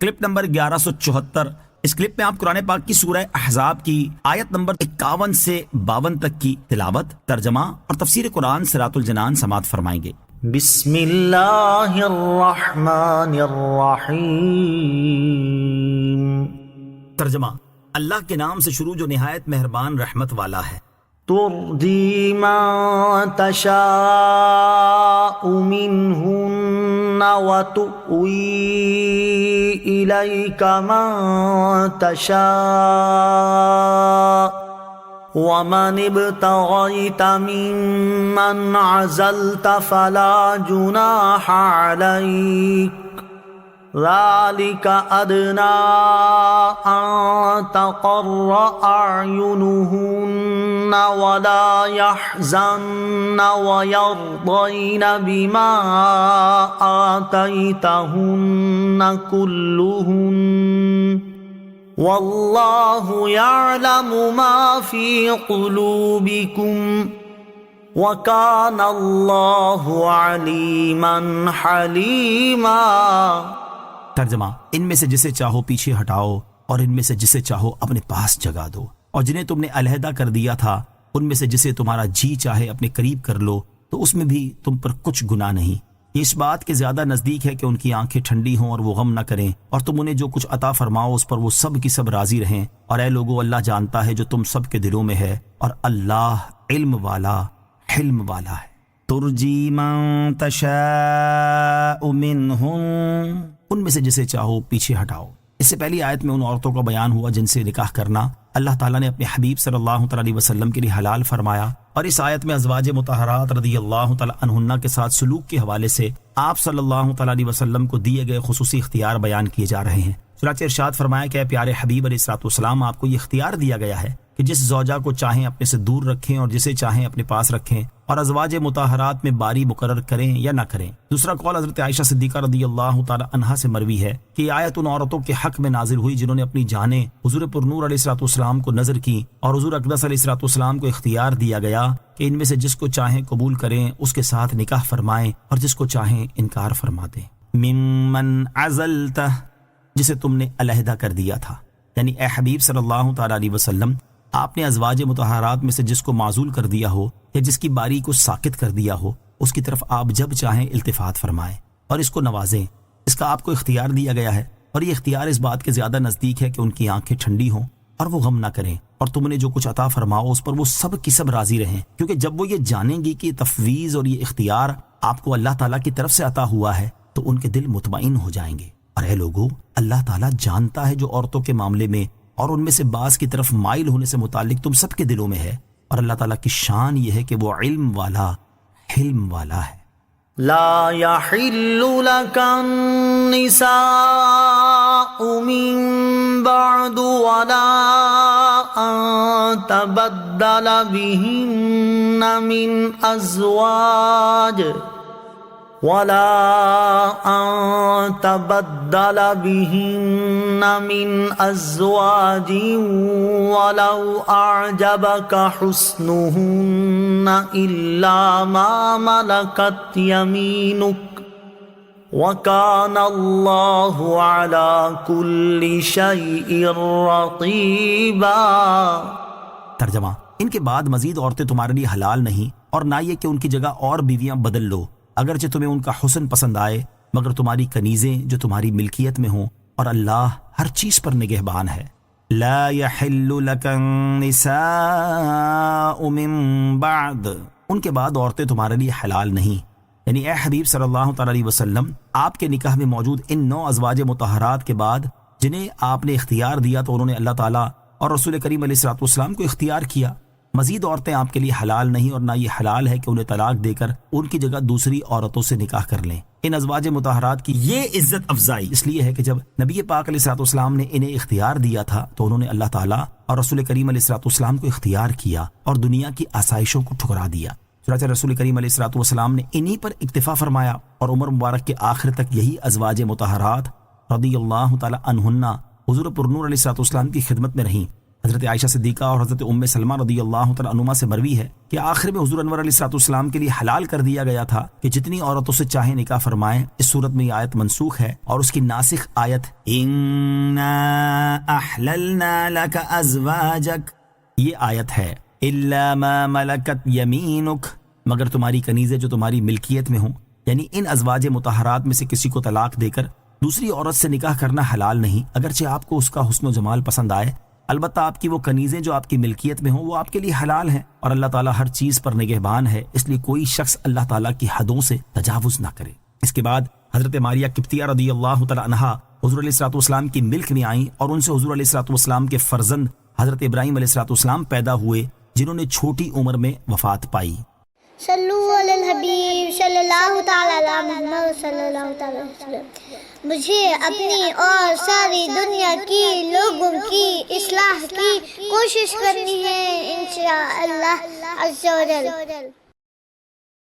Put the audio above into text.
Clip number 1174۔ اس clip میں آپ قرآن پاک کی سورہ احزاب کی آیت نمبر 51 سے 52 تک کی تلاوت، ترجمہ اور تفسیر قرآن صراط الجنان سماعت فرمائیں گے۔ بسم اللہ الرحمن الرحیم۔ ترجمہ، اللہ کے نام سے شروع جو نہایت مہربان رحمت والا ہے۔ ترجی من تشاء منہن وتؤوی الیک من تشاء ومن ابتغیت ممن عزلت فلا جناح علیک ذلك أدنى أن تقر أعينهن ولا يحزن ويرضين بما آتيتهن كلهن والله يعلم ما في قلوبكم وكان الله عليما حليما۔ ترجمہ، ان میں سے جسے چاہو پیچھے ہٹاؤ اور ان میں سے جسے چاہو اپنے پاس جگا دو، اور جنہیں تم نے علیحدہ کر دیا تھا ان میں سے جسے تمہارا جی چاہے اپنے قریب کر لو، تو اس میں بھی تم پر کچھ گناہ نہیں۔ یہ اس بات کے زیادہ نزدیک ہے کہ ان کی آنکھیں ٹھنڈی ہوں اور وہ غم نہ کریں، اور تم انہیں جو کچھ عطا فرماؤ اس پر وہ سب کی سب راضی رہیں۔ اور اے لوگو، اللہ جانتا ہے جو تم سب کے دلوں میں ہے، اور اللہ علم والا حلم والا ہے۔ ترجی من تشاء منہن، ان میں سے جسے چاہو پیچھے ہٹاؤ۔ اس سے پہلی آیت میں ان عورتوں کا بیان ہوا جن سے نکاح کرنا اللہ تعالیٰ نے اپنے حبیب صلی اللہ تعالیٰ علیہ وسلم کے لیے حلال فرمایا، اور اس آیت میں ازواج مطہرات رضی اللہ تعالیٰ عنہن کے ساتھ سلوک کے حوالے سے آپ صلی اللہ تعالیٰ علیہ وسلم کو دیے گئے خصوصی اختیار بیان کیے جا رہے ہیں۔ چنانچہ ارشاد فرمایا کہ اے پیارے حبیب علیہ الصلوۃ والسلام، آپ کو یہ اختیار دیا گیا ہے کہ جس زوجہ کو چاہیں اپنے سے دور رکھیں اور جسے چاہیں اپنے پاس رکھیں، اور ازواج مطہرات میں باری مقرر کریں یا نہ کریں۔ دوسرا قول حضرت عائشہ صدیقہ رضی اللہ تعالی عنہا سے مروی ہے کہ یہ آیت ان عورتوں کے حق میں نازل ہوئی جنہوں نے اپنی جانیں حضور پرنور علیہ الصلوۃ والسلام کو نذر کی، اور حضور اقدس علیہ الصلوۃ والسلام کو اختیار دیا گیا کہ ان میں سے جس کو چاہیں قبول کریں، اس کے ساتھ نکاح فرمائیں، اور جس کو چاہیں انکار فرما دیں۔ ممن عزلت، جسے تم نے علیحدہ کر دیا تھا، یعنی اے حبیب صلی اللہ تعالی علیہ وسلم، آپ نے ازواج مطہرات میں سے جس کو معزول کر دیا ہو یا جس کی باری کو ساکت کر دیا ہو، اس کی طرف آپ جب چاہیں التفات فرمائیں اور اس کو نوازیں۔ اس کا آپ کو اختیار دیا گیا ہے، اور یہ اختیار اس بات کے زیادہ نزدیک ہے کہ ان کی آنکھیں ٹھنڈی ہوں اور وہ غم نہ کریں، اور تم نے جو کچھ عطا فرماؤ اس پر وہ سب کی سب راضی رہیں، کیونکہ جب وہ یہ جانیں گی کہ یہ تفویض اور یہ اختیار آپ کو اللہ تعالیٰ کی طرف سے عطا ہوا ہے تو ان کے دل مطمئن ہو جائیں گے۔ اور اے لوگو، اللہ تعالیٰ جانتا ہے جو عورتوں کے معاملے میں اور ان میں سے بعض کی طرف مائل ہونے سے متعلق تم سب کے دلوں میں ہے، اور اللہ تعالیٰ کی شان یہ ہے کہ وہ علم والا حلم والا ہے۔ لا يحل لك النساء من بعد ولا أن تبدل بهن من أزواج ولو أعجبك حسنهن إلا ما ملكت يمينك وكان الله على كل شيء رقيبا۔ ترجمہ، ان کے بعد مزید عورتیں تمہارے لیے حلال نہیں، اور نہ یہ کہ ان کی جگہ اور بیویاں بدل لو، اگرچہ تمہیں ان کا حسن پسند آئے، مگر تمہاری کنیزیں جو تمہاری ملکیت میں ہوں، اور اللہ ہر چیز پر نگہبان ہے۔ لا يحل لك النساء من بعد، ان کے بعد عورتیں تمہارے لیے حلال نہیں، یعنی اے حبیب صلی اللہ تعالی علیہ وسلم، آپ کے نکاح میں موجود ان 9 ازواج مطہرات کے بعد جنہیں آپ نے اختیار دیا تو انہوں نے اللہ تعالیٰ اور رسول کریم علیہ الصلوۃ والسلام کو اختیار کیا۔ مزید عورتیں آپ کے لیے حلال نہیں، اور نہ یہ حلال ہے کہ انہیں طلاق دے کر ان کی جگہ دوسری عورتوں سے نکاح کر لیں۔ ان ازواج مطہرات کی یہ عزت افزائی اس لیے ہے کہ جب نبی پاک علیہ الصلوۃ والسلام نے انہیں اختیار دیا تھا تو انہوں نے اللہ تعالیٰ اور رسول کریم علیہ الصلوۃ والسلام کو اختیار کیا اور دنیا کی آسائشوں کو ٹھکرا دیا۔ چنانچہ رسول کریم علیہ الصلوۃ والسلام نے انہی پر اکتفا فرمایا، اور عمر مبارک کے آخر تک یہی ازواج مطہرات رضی اللہ تعالی عنہن حضور پرنور علیہ الصلوۃ والسلام کی خدمت میں رہیں، حضرت عائشہ صدیقہ اور حضرت ام سلمہ رضی اللہ تعالیٰ عنہما سے مروی ہے کہ آخر میں حضور انور علیہ السلام کے لیے حلال کر دیا گیا تھا کہ جتنی عورتوں سے چاہے نکاح فرمائیں۔ اس صورت میں یہ آیت منسوخ ہے اور اس کی ناسخ آیت اِنَّا أَحْلَلْنَا لَكَ أَزْوَاجَكَ یہ آیت ہے، إِلَّا مَا مَلَكَتْ يَمِينُكَ مگر تمہاری کنیزیں جو تمہاری ملکیت میں ہوں، یعنی ان ازواج مطہرات میں سے کسی کو طلاق دے کر دوسری عورت سے نکاح کرنا حلال نہیں، اگرچہ آپ کو اس کا حسن و جمال پسند آئے، البتہ آپ کی وہ کنیزیں جو آپ کی ملکیت میں ہوں وہ آپ کے لیے حلال ہیں، اور اللہ تعالیٰ ہر چیز پر نگہبان ہے، اس لیے کوئی شخص اللہ تعالیٰ کی حدوں سے تجاوز نہ کرے۔ اس کے بعد حضرت ماریہ قبطیہ رضی اللہ تعالیٰ عنہا حضور علیہ السلام کی ملک میں آئیں اور ان سے حضور علیہ السلام کے فرزند حضرت ابراہیم علیہ السلام پیدا ہوئے، جنہوں نے چھوٹی عمر میں وفات پائی۔ صلو علی الحبیب صلی اللہ تعالی علی محمد صلی اللہ تعالی علیہ وسلم۔ مجھے اپنی اور ساری دنیا کی لوگوں کی اصلاح کی کوشش کرنی ہے انشاءاللہ عز و جل۔